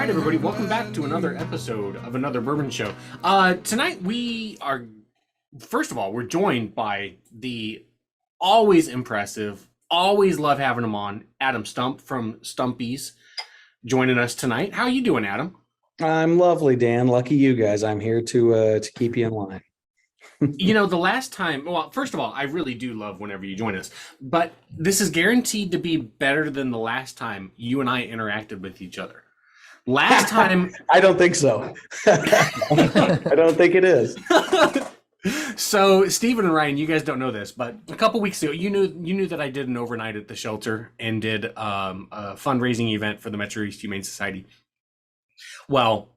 right, everybody, welcome back to another episode of Another Bourbon Show. Tonight we are, first of all, we're joined by the always impressive, always love having him on, Adam Stumpf from Stumpys, joining us tonight. How are you doing, Adam? I'm lovely, Dan. Lucky you guys. I'm here to keep you in line. You know, the last time, well, first of all, I really do love whenever you join us, but this is guaranteed to be better than the last time you and I interacted with each other. Last time, I don't think so. I don't think it is. So Stephen and Ryan, you guys don't know this, but a couple weeks ago, you knew that I did an overnight at the shelter and did a fundraising event for the Metro East Humane Society. Well,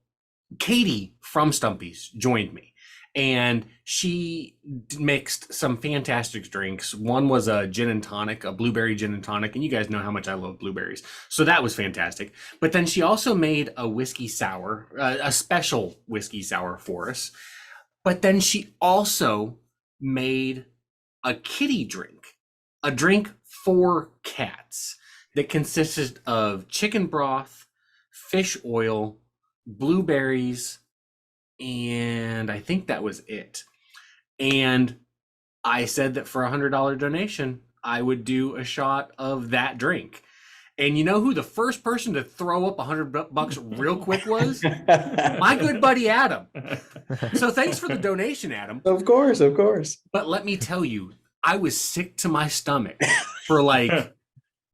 Katie from Stumpys joined me, and she mixed some fantastic drinks. One was a gin and tonic, a blueberry gin and tonic, and you guys know how much I love blueberries, so that was fantastic. But then she also made a whiskey sour, a special whiskey sour for us. But then she also made a kitty drink, a drink for cats that consisted of chicken broth, fish oil, blueberries, and I think that was it. And I said that for $100 donation, I would do a shot of that drink. And you know who the first person to throw up $100 real quick was? My good buddy Adam. So thanks for the donation, Adam. Of course. But let me tell you, I was sick to my stomach for like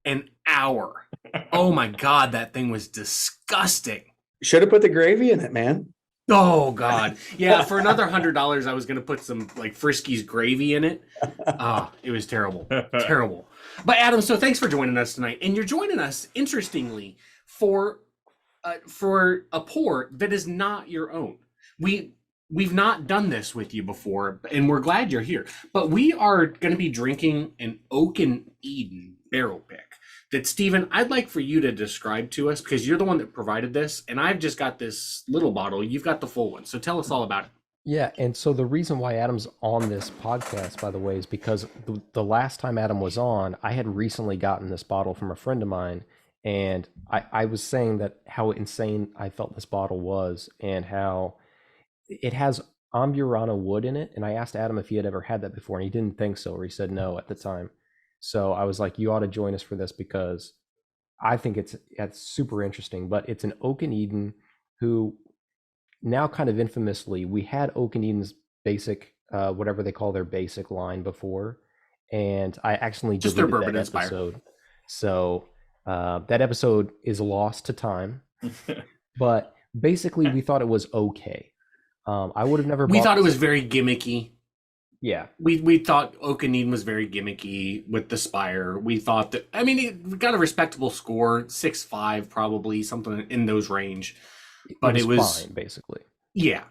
an hour. Oh my God, that thing was disgusting. Should have put the gravy in it, man. Oh God. Yeah, for another $100, I was gonna put some like Friskies gravy in it. It was terrible. Terrible. But Adam, so thanks for joining us tonight. And you're joining us, interestingly, for a pour that is not your own. We've not done this with you before, and we're glad you're here. But we are going to be drinking an Oak and Eden barrel pick that, Stephen, I'd like for you to describe to us, because you're the one that provided this, and I've just got this little bottle. You've got the full one. So tell us all about it. Yeah, and so the reason why Adam's on this podcast, by the way, is because the last time Adam was on, I had recently gotten this bottle from a friend of mine, and I was saying that how insane I felt this bottle was, and how it has Amburana wood in it. And I asked Adam if he had ever had that before, and he didn't think so, or he said no at the time. So I was like, you ought to join us for this, because I think it's super interesting. But it's an Oak and Eden who, now kind of infamously, we had Oak and Eden's basic, whatever they call their basic line before, and I accidentally just their deleted bourbon that episode. So that episode is lost to time. But basically, we thought it was okay. I would have never. We thought it was very gimmicky. Yeah, we thought Oak and Eden was very gimmicky with the Spire. We thought that, I mean, it got a respectable score, 6.5 probably, something in those range. But it was fine, basically. Yeah.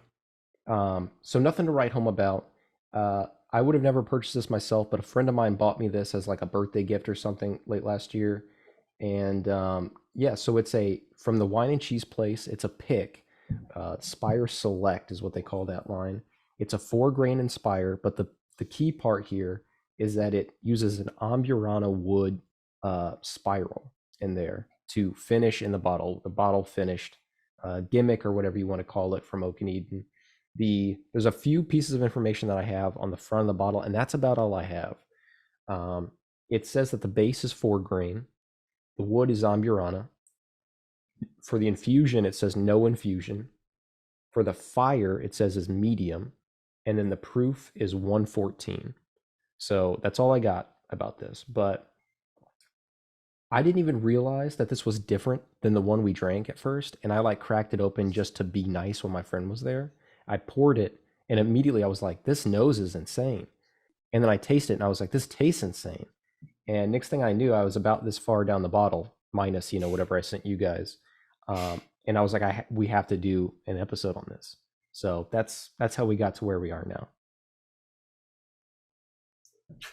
So nothing to write home about. I would have never purchased this myself, but a friend of mine bought me this as like a birthday gift or something late last year. And yeah, so it's from the wine and cheese place. It's a pick. Spire Select is what they call that line. It's a 4-grain in Spire, but the key part here is that it uses an Amburana wood spiral in there to finish in the bottle finished gimmick, or whatever you want to call it, from Oak and Eden. There's a few pieces of information that I have on the front of the bottle, and that's about all I have. It says that the base is 4-grain. The wood is Amburana. For the infusion, it says no infusion. For the fire, it says is medium. And then the proof is 114. So that's all I got about this. But I didn't even realize that this was different than the one we drank at first. And I like cracked it open just to be nice when my friend was there. I poured it, and immediately I was like, this nose is insane. And then I tasted it, and I was like, this tastes insane. And next thing I knew, I was about this far down the bottle, minus, whatever I sent you guys. And I was like, we have to do an episode on this. So that's how we got to where we are now.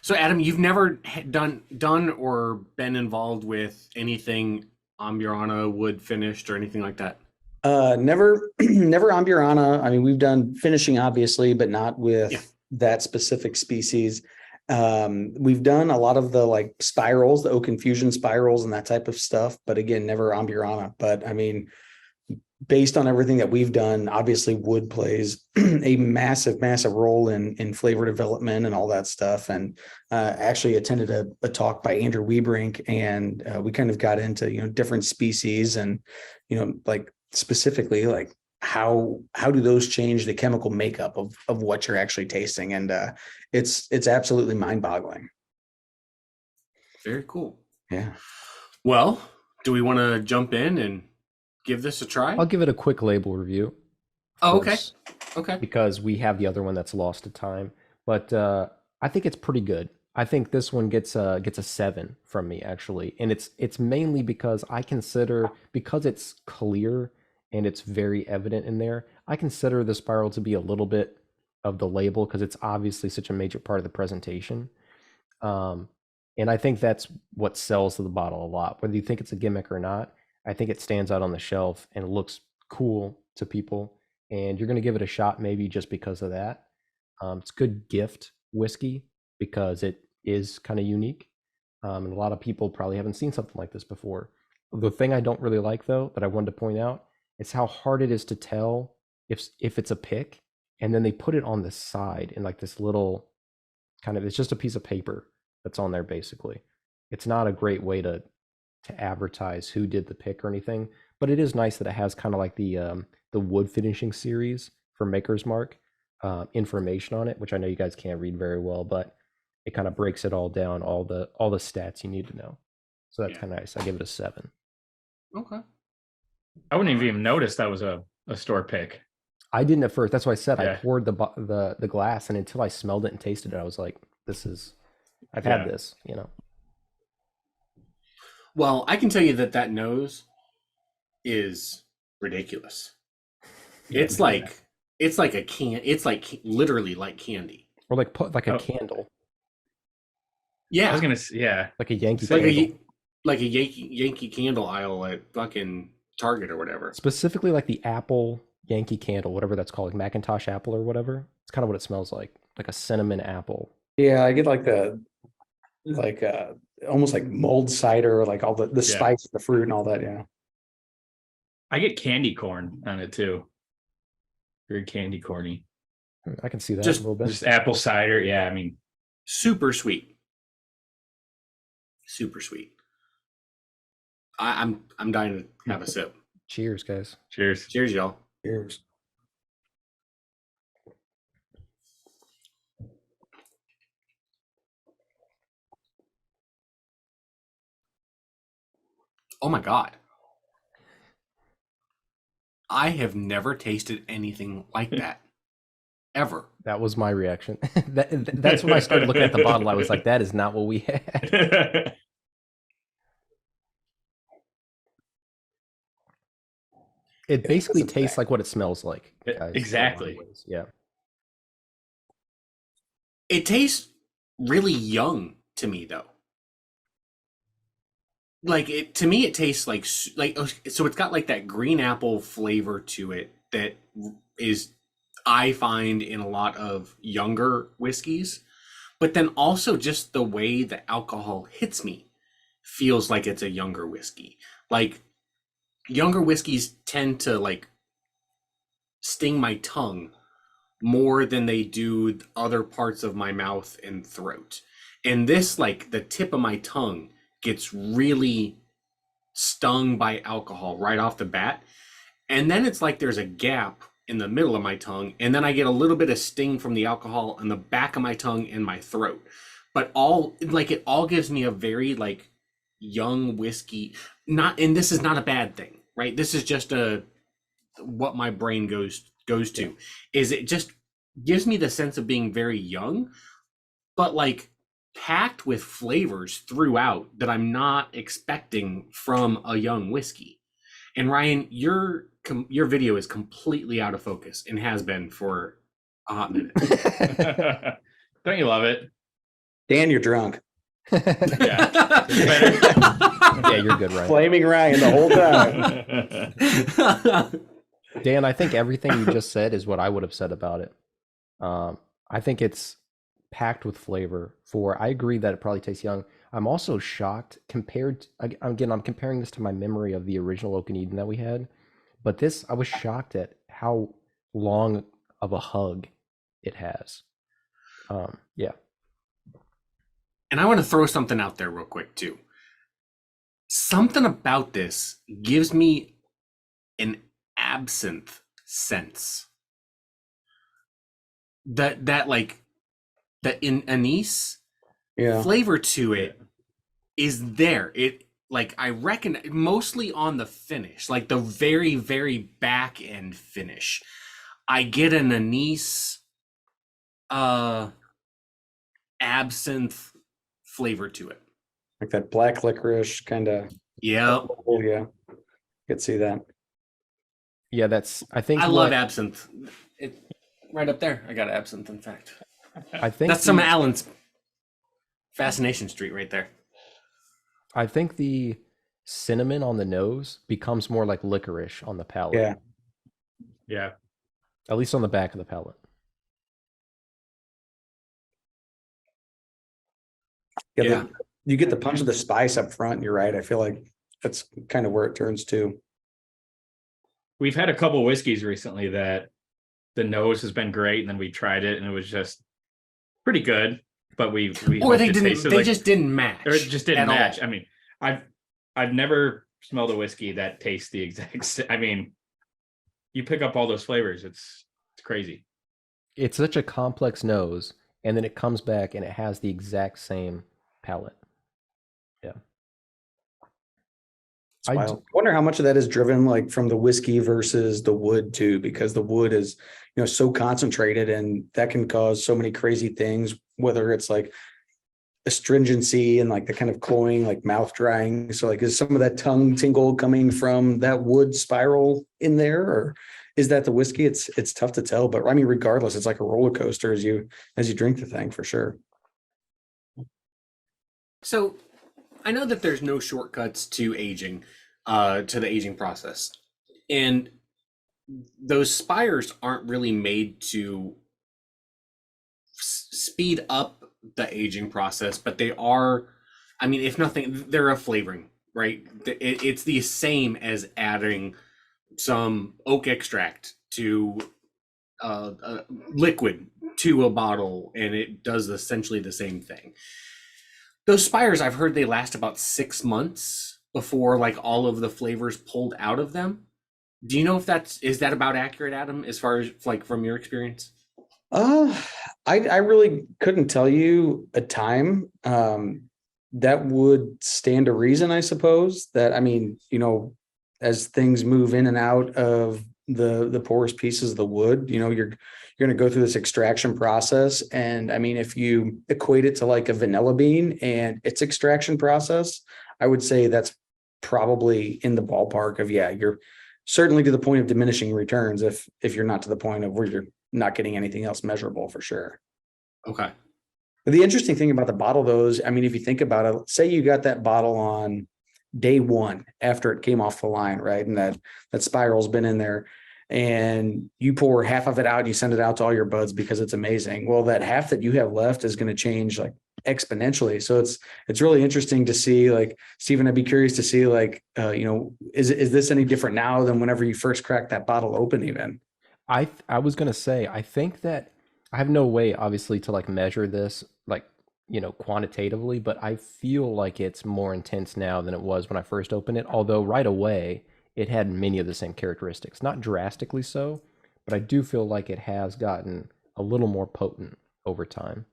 So Adam, you've never done or been involved with anything Amburana wood finished or anything like that? Never Amburana. I mean, we've done finishing, obviously, but not with that specific species. We've done a lot of the like spirals, the oak infusion spirals and that type of stuff, but again, never Amburana. But I mean, based on everything that we've done, obviously wood plays a massive role in flavor development and all that stuff. And actually attended a talk by Andrew Wiebrink, and we kind of got into, different species and, like specifically like how do those change the chemical makeup of what you're actually tasting. And it's absolutely mind boggling. Very cool. Yeah. Well, do we want to jump in and give this a try? I'll give it a quick label review. Oh, okay. course, Okay. Because we have the other one that's lost to time. But I think it's pretty good. I think this one gets a 7 from me, actually. And it's mainly because because it's clear and it's very evident in there, I consider the spiral to be a little bit of the label because it's obviously such a major part of the presentation. And I think that's what sells the bottle a lot. Whether you think it's a gimmick or not, I think it stands out on the shelf and it looks cool to people. And you're going to give it a shot maybe just because of that. It's good gift whiskey because it is kind of unique. And a lot of people probably haven't seen something like this before. The thing I don't really like, though, that I wanted to point out is how hard it is to tell if it's a pick. And then they put it on the side in like this little it's just a piece of paper that's on there, basically. It's not a great way to advertise who did the pick or anything, but it is nice that it has kind of like the wood finishing series for Maker's Mark information on it, which I know you guys can't read very well, but it kind of breaks it all down, all the stats you need to know. So that's kind of nice. I give it a 7. Okay. I wouldn't have even noticed that was a store pick. I didn't at first. That's why I said Yeah. I poured the glass, and until I smelled it and tasted it, I was like, I've had this, Well, I can tell you that nose is ridiculous. It's like literally like candy. Or like a candle, Yeah. I was gonna say, yeah. like a Yankee It's like candle. a Yankee candle aisle at fucking Target or whatever. Specifically like the apple Yankee candle, whatever that's called, like Macintosh apple or whatever. It's kind of what it smells like a cinnamon apple. Yeah, I get like almost like mulled cider, like all the spice, the fruit and all that. Yeah. I get candy corn on it too. Very candy corny. I can see that Just- a little bit. Just apple cider. Yeah, I mean, Super sweet. Super sweet. I'm dying to have a sip. Cheers, guys. cheers. Cheers, y'all. Cheers. Oh my God. I have never tasted anything like that. Ever. That was my reaction. That's when I started looking at the bottle. I was like, that is not what we had. It basically tastes like what it smells like, guys. Exactly. Yeah. It tastes really young to me, though. To me, it tastes like so it's got like that green apple flavor to it that is, I find, in a lot of younger whiskeys, but then also just the way the alcohol hits me feels like it's a younger whiskey. Like, younger whiskeys tend to like sting my tongue more than they do other parts of my mouth and throat. And this, like, the tip of my tongue gets really stung by alcohol right off the bat. And then it's like there's a gap in the middle of my tongue, and then I get a little bit of sting from the alcohol in the back of my tongue and my throat. But it all gives me a very like young whiskey. And this is not a bad thing, right? This is just what my brain goes to. Is it just gives me the sense of being very young, but like packed with flavors throughout that I'm not expecting from a young whiskey. And Ryan, your video is completely out of focus and has been for a hot minute. Don't you love it? Dan, you're drunk. Yeah. Yeah, you're good, Ryan. Flaming Ryan the whole time. Dan, I think everything you just said is what I would have said about it. I think it's packed with flavor. I agree that it probably tastes young. I'm also shocked I'm comparing this to my memory of the original Oak and Eden that we had, But this, I was shocked at how long of a hug it has. Yeah. And I want to throw something out there real quick too. Something about this gives me an absinthe sense. That like the in anise Yeah. flavor to it is there. It like I reckon mostly on the finish, like the very, very back end finish. I get an anise absinthe flavor to it. Like that black licorice kind of. Yeah. Oh, yeah. Could see that. Yeah, that's, I think I love absinthe. It right up there. I got absinthe, in fact. I think That's some of Alan's Fascination Street right there. I think the cinnamon on the nose becomes more like licorice on the palate. Yeah. Yeah. At least on the back of the palate. Yeah. You get the punch of the spice up front. You're right. I feel like that's kind of where it turns to. We've had a couple whiskeys recently that the nose has been great, and then we tried it and it was just pretty good, but we Or they hoped it didn't. tasted They like, just didn't match. or it just didn't at match. all. I mean, I've never smelled a whiskey that tastes the exact I mean, you pick up all those flavors, it's crazy. It's such a complex nose, and then it comes back and it has the exact same palate. Yeah. I I wonder how much of that is driven like from the whiskey versus the wood too, because the wood is, so concentrated and that can cause so many crazy things, whether it's like astringency and like the kind of cloying, like mouth drying. So like, is some of that tongue tingle coming from that wood spiral in there, or is that the whiskey? It's tough to tell, but I mean, regardless, it's like a roller coaster as you drink the thing for sure. So I know that there's no shortcuts to aging, to the aging process. And those spires aren't really made to speed up the aging process, but they are, I mean, if nothing, they're a flavoring, right? It's the same as adding some oak extract to liquid to a bottle, and it does essentially the same thing. Those spires, I've heard they last about 6 months before like all of the flavors pulled out of them. Do you know if is that about accurate, Adam, as far as like from your experience? I really couldn't tell you a time. That would stand to reason, I suppose. That I mean, as things move in and out of the porous pieces of the wood, you're going to go through this extraction process. And I mean, if you equate it to like a vanilla bean and its extraction process, I would say that's probably in the ballpark of, yeah, you're certainly to the point of diminishing returns if you're not to the point of where you're not getting anything else measurable for sure. Okay. But the interesting thing about the bottle, though, is, I mean, if you think about it, say you got that bottle on day one after it came off the line, right? And that spiral's been in there, and you pour half of it out and you send it out to all your buds because it's amazing. Well, that half that you have left is going to change like exponentially. So it's really interesting to see, like, Stephen, I'd be curious to see, like, is this any different now than whenever you first cracked that bottle open even? I was going to say, I think that I have no way, obviously, to like measure this, like, quantitatively, but I feel like it's more intense now than it was when I first opened it. Although right away, it had many of the same characteristics, not drastically so, but I do feel like it has gotten a little more potent over time.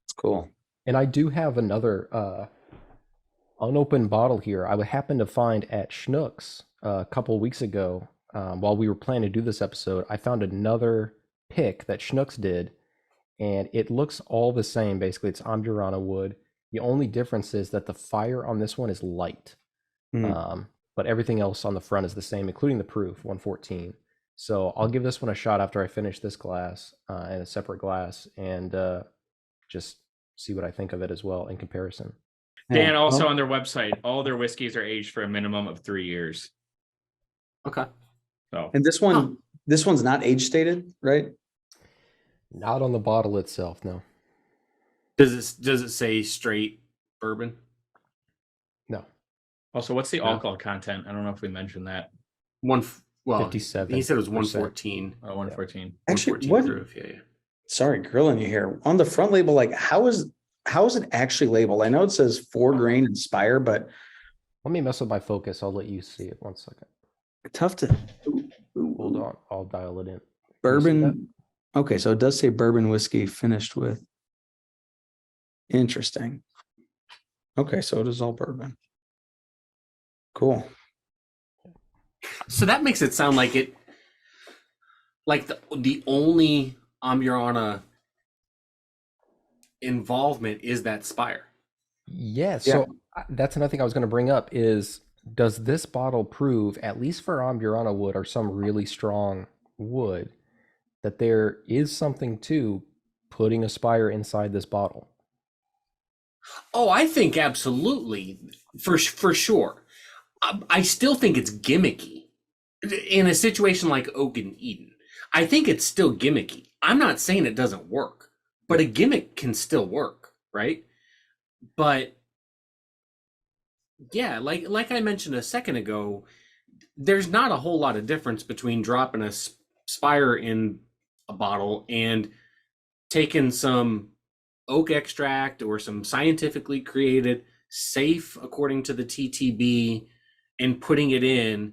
It's cool. And I do have another unopened bottle here. I happened to find at Schnucks a couple weeks ago. While we were planning to do this episode, I found another pick that Schnucks did, and it looks all the same. Basically, it's Amburana wood. The only difference is that the fire on this one is light, but everything else on the front is the same, including the proof, 114. So I'll give this one a shot after I finish this glass in a separate glass, and just see what I think of it as well in comparison. Dan, also on their website, all their whiskeys are aged for a minimum of 3 years. Okay. So, And this one's not age stated, right? Not on the bottle itself, no. Does it say straight bourbon? No. Also, what's the Yeah. alcohol content? I don't know if we mentioned that. Well, 57%. he said it was 114. 114. Actually, 114 what? proof. Yeah. Sorry, grilling you here. On the front label, like how is it actually labeled? I know it says 4-grain Inspire, but Let me mess with my focus. I'll let you see it. 1 second. tough to. Hold on. I'll dial it in. Can you see that? Bourbon. Okay, so it does say bourbon whiskey finished with. Interesting. Okay, so it is all bourbon. Cool. So that makes it sound like the only Amburana involvement is that Spire. Yeah. So that's another thing I was going to bring up is, does this bottle prove, at least for Amburana wood or some really strong wood, that there is something to putting a Spire inside this bottle? Oh, I think absolutely, for sure. I still think it's gimmicky in a situation like Oak and Eden. I think it's still gimmicky. I'm not saying it doesn't work, but a gimmick can still work, right? But yeah, like I mentioned a second ago, there's not a whole lot of difference between dropping a Spire in a bottle and taking some oak extract or some scientifically created, safe according to the TTB, and putting it in.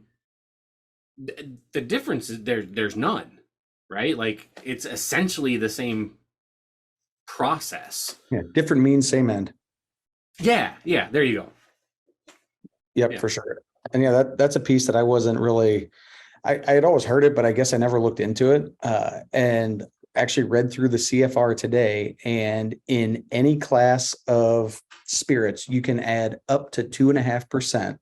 The difference is there's none, right? Like it's essentially the same process. Yeah, different means, same end. Yeah, there you go. Yep, Yeah. for sure. And yeah, that's a piece that I wasn't really. I had always heard it, but I guess I never looked into it. And actually read through the CFR today, and in any class of spirits, you can add up to 2.5%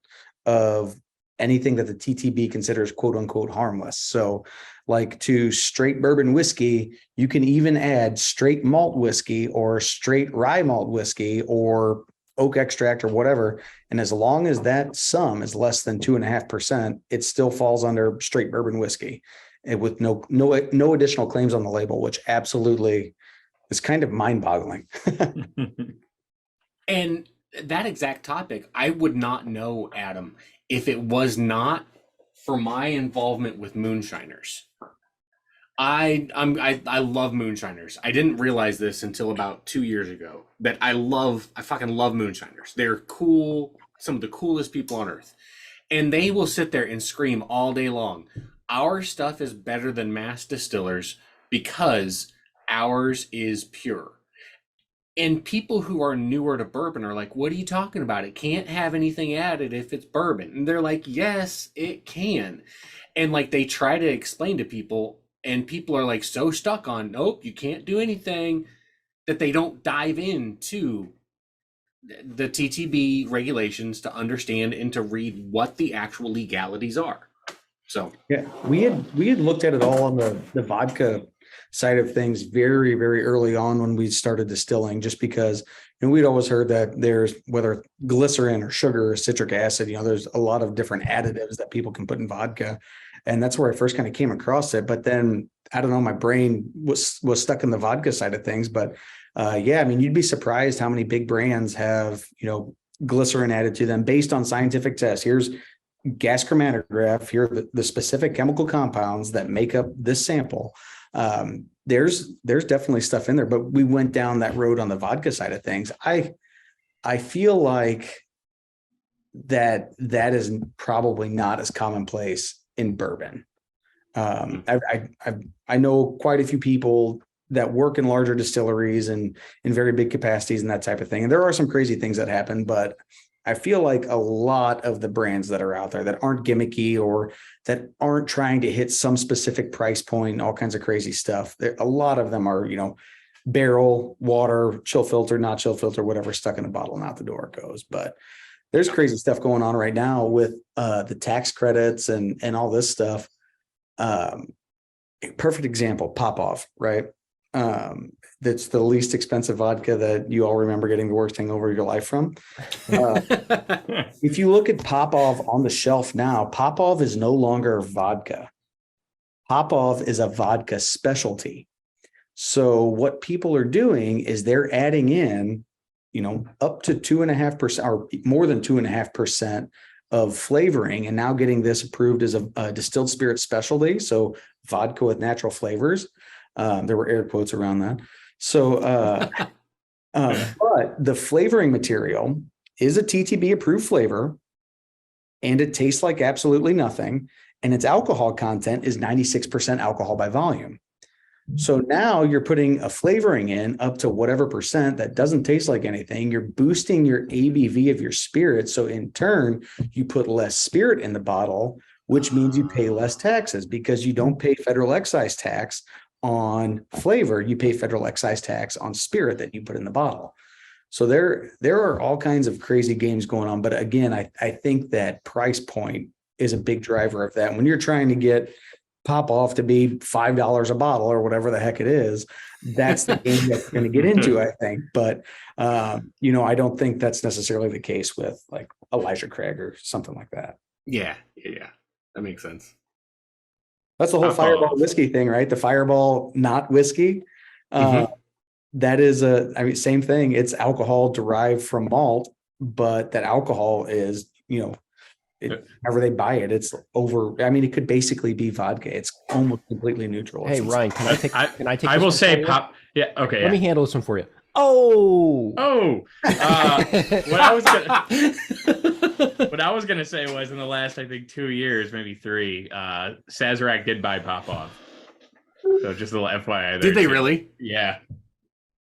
of anything that the TTB considers quote unquote harmless. So like to straight bourbon whiskey, you can even add straight malt whiskey or straight rye malt whiskey or oak extract or whatever. And as long as that sum is less than 2.5%, it still falls under straight bourbon whiskey, and with no additional claims on the label, which absolutely is kind of mind-boggling. And that exact topic, I would not know, Adam, if it was not for my involvement with moonshiners. I love moonshiners. I didn't realize this until about 2 years ago that I fucking love moonshiners. They're cool, some of the coolest people on earth. And they will sit there and scream all day long. Our stuff is better than mass distillers because ours is pure. And people who are newer to bourbon are like, what are you talking about? It can't have anything added if it's bourbon. And they're like, yes, it can. And like they try to explain to people, and people are like so stuck on, nope, you can't do anything, that they don't dive into the TTB regulations to understand and to read what the actual legalities are. So yeah, we had looked at it all on the vodka side of things very, very early on when we started distilling, just because we'd always heard that there's, whether glycerin or sugar or citric acid, there's a lot of different additives that people can put in vodka. And that's where I first kind of came across it. But then I don't know, my brain was stuck in the vodka side of things. But yeah, I mean, you'd be surprised how many big brands have, glycerin added to them based on scientific tests. Here's gas chromatograph. Here are the specific chemical compounds that make up this sample. There's definitely stuff in there, but we went down that road on the vodka side of things. I feel like that is probably not as commonplace in bourbon. I know quite a few people that work in larger distilleries and in very big capacities and that type of thing. And there are some crazy things that happen, but I feel like a lot of the brands that are out there that aren't gimmicky or that aren't trying to hit some specific price point, and all kinds of crazy stuff, a lot of them are, barrel, water, chill filter, not chill filter, whatever, stuck in a bottle and out the door it goes. But there's crazy stuff going on right now with the tax credits and all this stuff. Perfect example, Popov, right? That's the least expensive vodka that you all remember getting the worst hangover of your life from. If you look at Popov on the shelf now, Popov is no longer vodka. Popov is a vodka specialty. So what people are doing is they're adding in up to 2.5% or more than 2.5% of flavoring, and now getting this approved as a distilled spirit specialty. So vodka with natural flavors. There were air quotes around that. So, but the flavoring material is a TTB approved flavor, and it tastes like absolutely nothing. And its alcohol content is 96% alcohol by volume. So now you're putting a flavoring in up to whatever percent that doesn't taste like anything. You're boosting your ABV of your spirit. So in turn, you put less spirit in the bottle, which means you pay less taxes because you don't pay federal excise tax on flavor. You pay federal excise tax on spirit that you put in the bottle. So there are all kinds of crazy games going on. But again, I think that price point is a big driver of that. When you're trying to get Popov to be $5 a bottle or whatever the heck it is, that's the game that you're going to get into, I think. But, I don't think that's necessarily the case with like Elijah Craig or something like that. Yeah. That makes sense. That's the whole Fireball whiskey thing, right? The Fireball, not whiskey. That is same thing. It's alcohol derived from malt, but that alcohol is, however they buy it, it's over. I mean, it could basically be vodka. It's almost completely neutral. Hey, Ryan, can I take I will say for you? pop. Yeah. Okay. Let me handle this one for you. Oh. What I was gonna say was in the last, I think, 2 years, maybe 3, Sazerac did buy Popov. So just a little FYI there. Did they really? Yeah.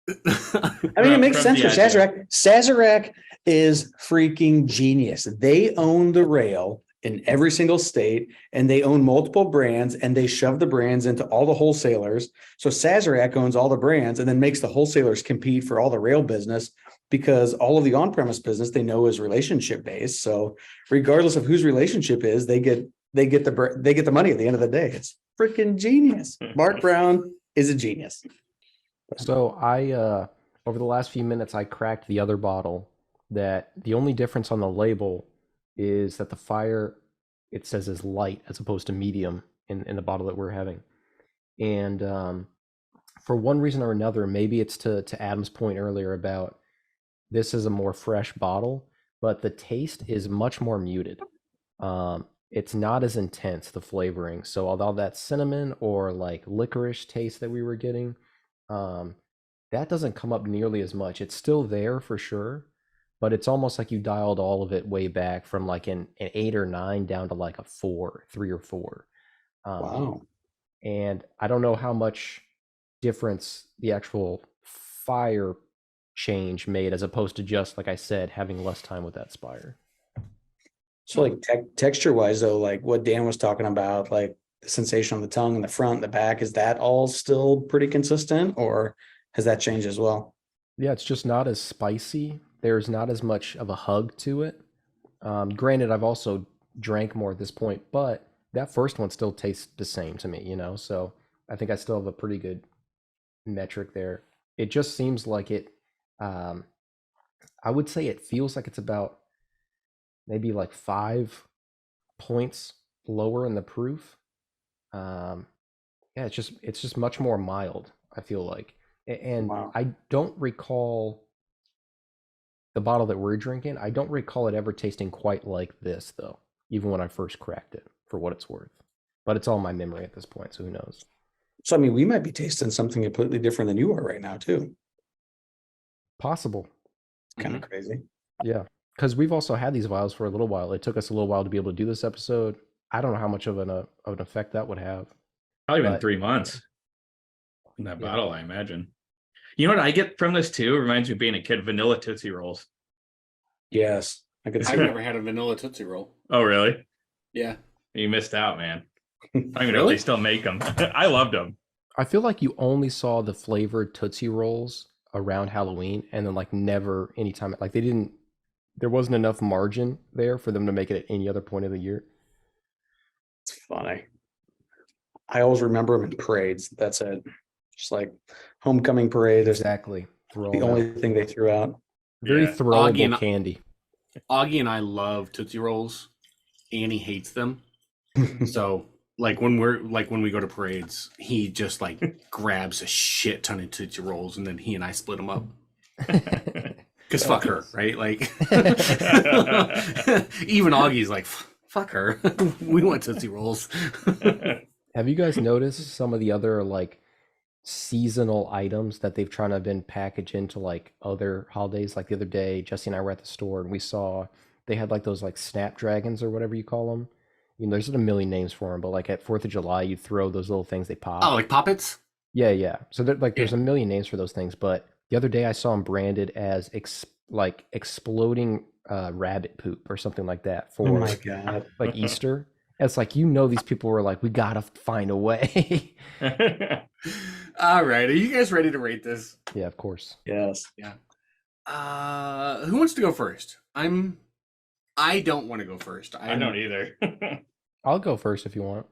I mean, it makes sense for Sazerac. Sazerac is freaking genius. They own the rail in every single state, and they own multiple brands, and they shove the brands into all the wholesalers. So Sazerac owns all the brands and then makes the wholesalers compete for all the rail business, because all of the on-premise business they know is relationship based. So regardless of whose relationship is, they get the money at the end of the day. It's freaking genius. Mark Brown is a genius. So I, over the last few minutes, I cracked the other bottle that the only difference on the label is that the fire, it says, is light as opposed to medium in the bottle that we're having. And for one reason or another, maybe it's to Adam's point earlier about this is a more fresh bottle, but the taste is much more muted. It's not as intense, the flavoring. So although that cinnamon or like licorice taste that we were getting, that doesn't come up nearly as much. It's still there for sure, but it's almost like you dialed all of it way back from like an 8 or 9 down to like a 3 or 4. Wow. And I don't know how much difference the actual fire change made as opposed to just, like I said, having less time with that Spire. So like texture wise though, like what Dan was talking about, like the sensation on the tongue and the front and the back, is that all still pretty consistent, or has that changed as well? Yeah, it's just not as spicy. There's not as much of a hug to it. Granted, I've also drank more at this point, but that first one still tastes the same to me, so I think I still have a pretty good metric there. It just seems like it, I would say it feels like it's about maybe like 5 points lower in the proof. Yeah, it's just much more mild, I feel like. And Wow. I don't recall the bottle that we're drinking. I don't recall it ever tasting quite like this though, even when I first cracked it, for what it's worth. But it's all my memory at this point, so who knows? So I mean, we might be tasting something completely different than you are right now too. Possible. It's kind of crazy. Yeah, because we've also had these vials for a little while. It took us a little while to be able to do this episode. I don't know how much of an effect that would have. Probably been 3 months in that bottle, I imagine. You know what I get from this too? It reminds me of being a kid, vanilla Tootsie Rolls. Yes. I could see I've that. never had a vanilla Tootsie Roll. Oh, really? Yeah. You missed out, man. I don't even know if they still make them. I loved them. I feel like you only saw the flavored Tootsie Rolls around Halloween, and then like never anytime, like there wasn't enough margin there for them to make it at any other point of the year. It's funny. I always remember them in parades. That's it. Just like homecoming parade. There's Exactly. the only thing they threw out. Very Yeah. throwable candy. Augie and I love Tootsie Rolls. Annie hates them. So like when we go to parades, he just like grabs a shit ton of Tootsie Rolls, and then he and I split them up. Because fuck her, right? Like, even Augie's like, fuck her. We want Tootsie Rolls. Have you guys noticed some of the other like seasonal items that they've trying to been packaged into like other holidays? Like the other day, Jesse and I were at the store and we saw they had like those like snapdragons or whatever you call them. You know, there's a million names for them, but like at 4th of July, you throw those little things, they pop. Oh, like Poppets? Yeah, yeah. So like there's Yeah. a million names for those things, but the other day I saw them branded as like exploding rabbit poop or something like that Oh for my God. like Easter. It's like, you know, these people were like, we gotta find a way. All right. Are you guys ready to rate this? Yeah, of course. Yes. Yeah. Who wants to go first? I don't want to go first. I don't either. I'll go first if you want,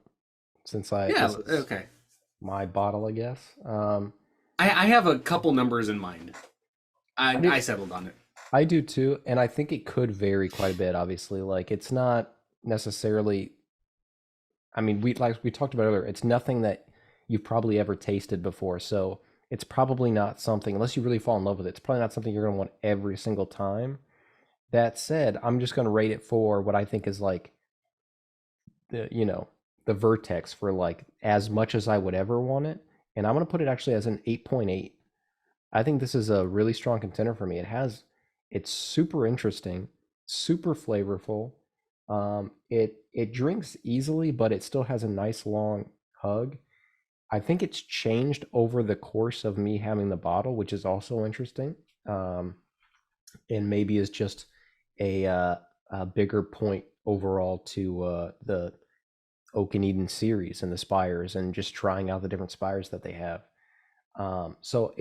since Yeah, this is okay. my bottle, I guess. I have a couple numbers in mind. do- I settled on it. I do too, and I think it could vary quite a bit. Obviously, like it's not necessarily. I mean, we talked about earlier. It's nothing that you've probably ever tasted before, so it's probably not something, unless you really fall in love with it. It's probably not something you're gonna want every single time. That said, I'm just gonna rate it for what I think is like the vertex for like as much as I would ever want it, and I'm gonna put it actually as an 8.8. I think this is a really strong contender for me. It's super interesting, super flavorful. It drinks easily, but it still has a nice long hug. I think it's changed over the course of me having the bottle, which is also interesting. And maybe is just a bigger point overall to the Oak and Eden series and the Spires and just trying out the different Spires that they have. So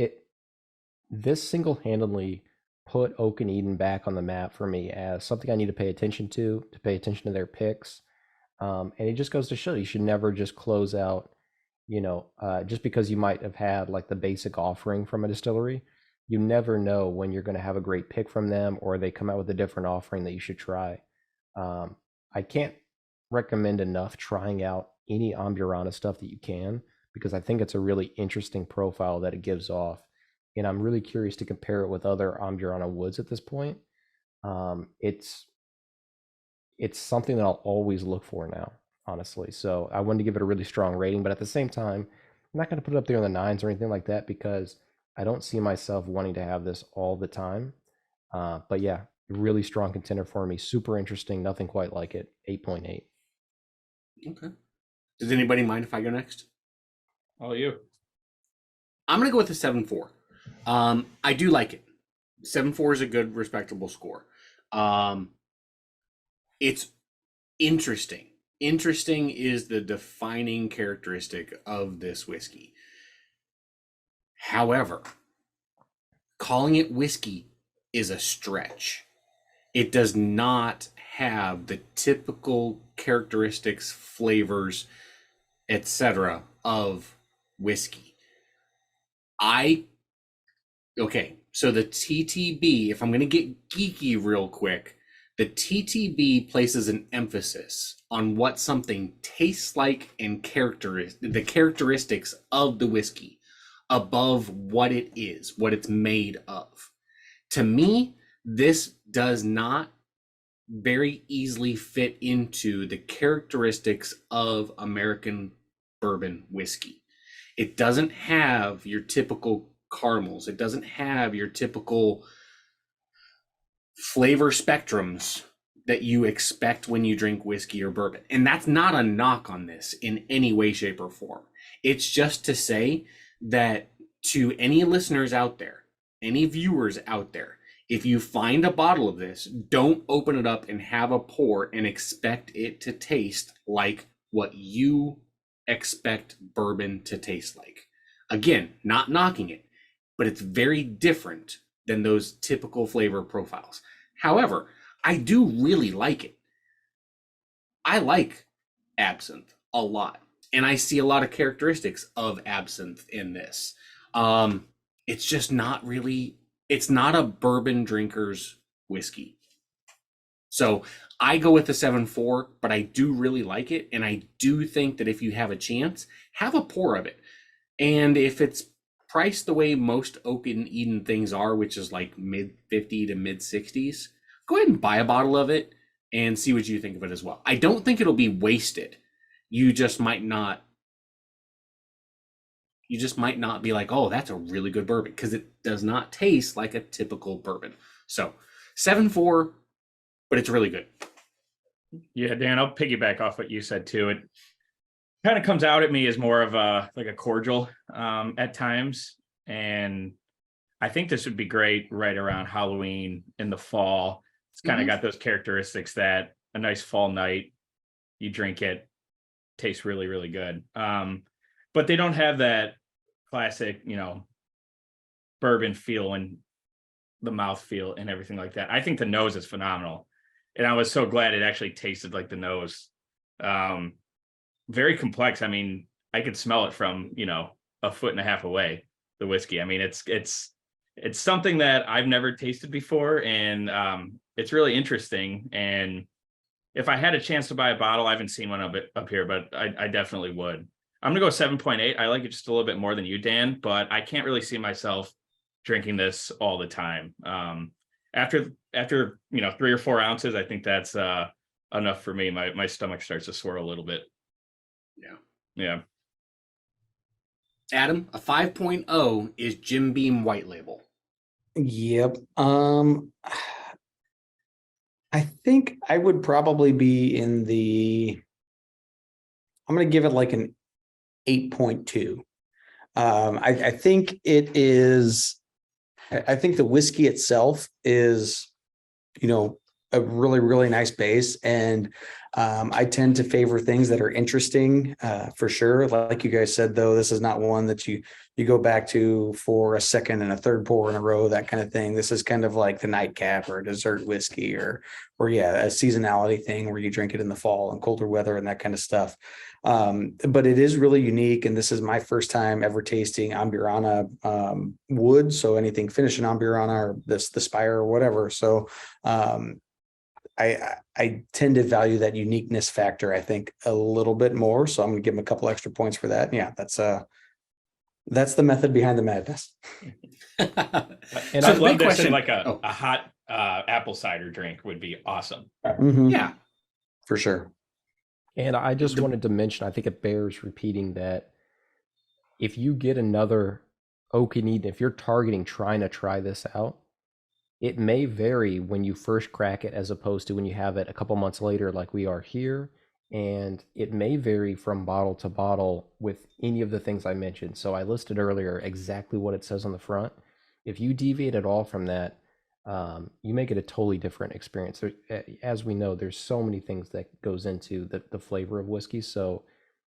this single-handedly put Oak and Eden back on the map for me as something I need to pay attention to pay attention to their picks. And it just goes to show you should never just close out, just because you might have had like the basic offering from a distillery. You never know when you're going to have a great pick from them or they come out with a different offering that you should try. I can't recommend enough trying out any Amburana stuff that you can, because I think it's a really interesting profile that it gives off. And I'm really curious to compare it with other Amburana woods at this point. It's something that I'll always look for now, honestly. So I wanted to give it a really strong rating, but at the same time, I'm not going to put it up there in the nines or anything like that because I don't see myself wanting to have this all the time. But yeah, really strong contender for me. Super interesting. Nothing quite like it. 8.8. Okay. Does anybody mind if I go next? All you. I'm gonna go with a 7.4. I do like it. 7.4 is a good, respectable score. It's interesting. Interesting is the defining characteristic of this whiskey. However, calling it whiskey is a stretch. It does not have the typical characteristics, flavors, etc. of whiskey. Okay, so the TTB, if I'm going to get geeky real quick, the TTB places an emphasis on what something tastes like and the characteristics of the whiskey above what it is, what it's made of. To me, this does not very easily fit into the characteristics of American bourbon whiskey. It doesn't have your typical caramels. It doesn't have your typical flavor spectrums that you expect when you drink whiskey or bourbon. And that's not a knock on this in any way, shape, or form. It's just to say that to any listeners out there, any viewers out there, if you find a bottle of this, don't open it up and have a pour and expect it to taste like what you expect bourbon to taste like. Again, not knocking it, but it's very different than those typical flavor profiles. However, I do really like it. I like absinthe a lot, and I see a lot of characteristics of absinthe in this. It's just not really, it's not a bourbon drinker's whiskey. So I go with the 7.4, but I do really like it, and I do think that if you have a chance, have a pour of it. And if it's priced the way most Oak and Eden things are, which is like mid 50 to mid 60s, go ahead and buy a bottle of it and see what you think of it as well. I don't think it'll be wasted. You just might not be like, oh, that's a really good bourbon, because it does not taste like a typical bourbon. So 7.4, but it's really good. Yeah, Dan, I'll piggyback off what you said too. It kind of comes out at me as more of a cordial at times, and I think this would be great right around Halloween in the fall. It's kind of got those characteristics that a nice fall night, you drink it, tastes really, really good. But they don't have that classic, bourbon feel and the mouth feel and everything like that. I think the nose is phenomenal. And I was so glad it actually tasted like the nose. Very complex. I mean, I could smell it from, 1.5 feet away, the whiskey. I mean, it's something that I've never tasted before, and it's really interesting. And if I had a chance to buy a bottle, I haven't seen one up here, but I definitely would. I'm gonna go 7.8. I like it just a little bit more than you, Dan, but I can't really see myself drinking this all the time. After 3 or 4 ounces, I think that's enough for me. My stomach starts to swirl a little bit. Yeah. Adam, a 5.0 is Jim Beam White Label. Yep. I think I would probably be in I'm going to give it like an 8.2. I think it is, I think the whiskey itself is, a really, really nice base. And I tend to favor things that are interesting, for sure. Like you guys said, though, this is not one that you go back to for a second and a third pour in a row, that kind of thing. This is kind of like the nightcap or a dessert whiskey or a seasonality thing where you drink it in the fall and colder weather and that kind of stuff. But it is really unique. And this is my first time ever tasting Amburana wood. So anything finished in Amburana or the Spire or whatever. So I tend to value that uniqueness factor, I think, a little bit more. So I'm going to give them a couple extra points for that. Yeah, that's the method behind the madness. And I love this in like a hot apple cider drink would be awesome. Mm-hmm. Yeah, for sure. And I just wanted to mention, I think it bears repeating that if you get another Oak and Eden, if you're trying to try this out, it may vary when you first crack it as opposed to when you have it a couple months later like we are here. And it may vary from bottle to bottle with any of the things I mentioned. So I listed earlier exactly what it says on the front. If you deviate at all from that, you make it a totally different experience. As we know, there's so many things that goes into the flavor of whiskey. So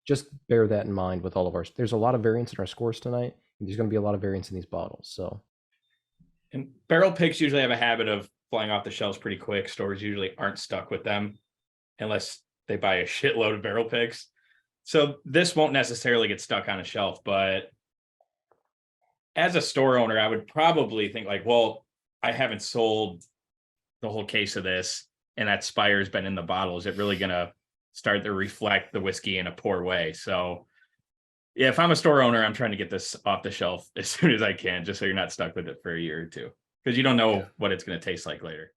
just bear that in mind with all of there's a lot of variance in our scores tonight. And there's going to be a lot of variance in these bottles. So. And barrel picks usually have a habit of flying off the shelves pretty quick. Stores usually aren't stuck with them unless they buy a shitload of barrel picks. So this won't necessarily get stuck on a shelf, but as a store owner, I would probably think like, well, I haven't sold the whole case of this and that Spire's been in the bottle. Is it really going to start to reflect the whiskey in a poor way? So yeah, if I'm a store owner, I'm trying to get this off the shelf as soon as I can, just so you're not stuck with it for a year or two, because you don't know what it's going to taste like later.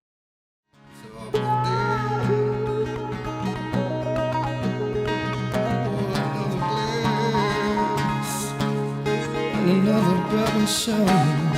Another brother showing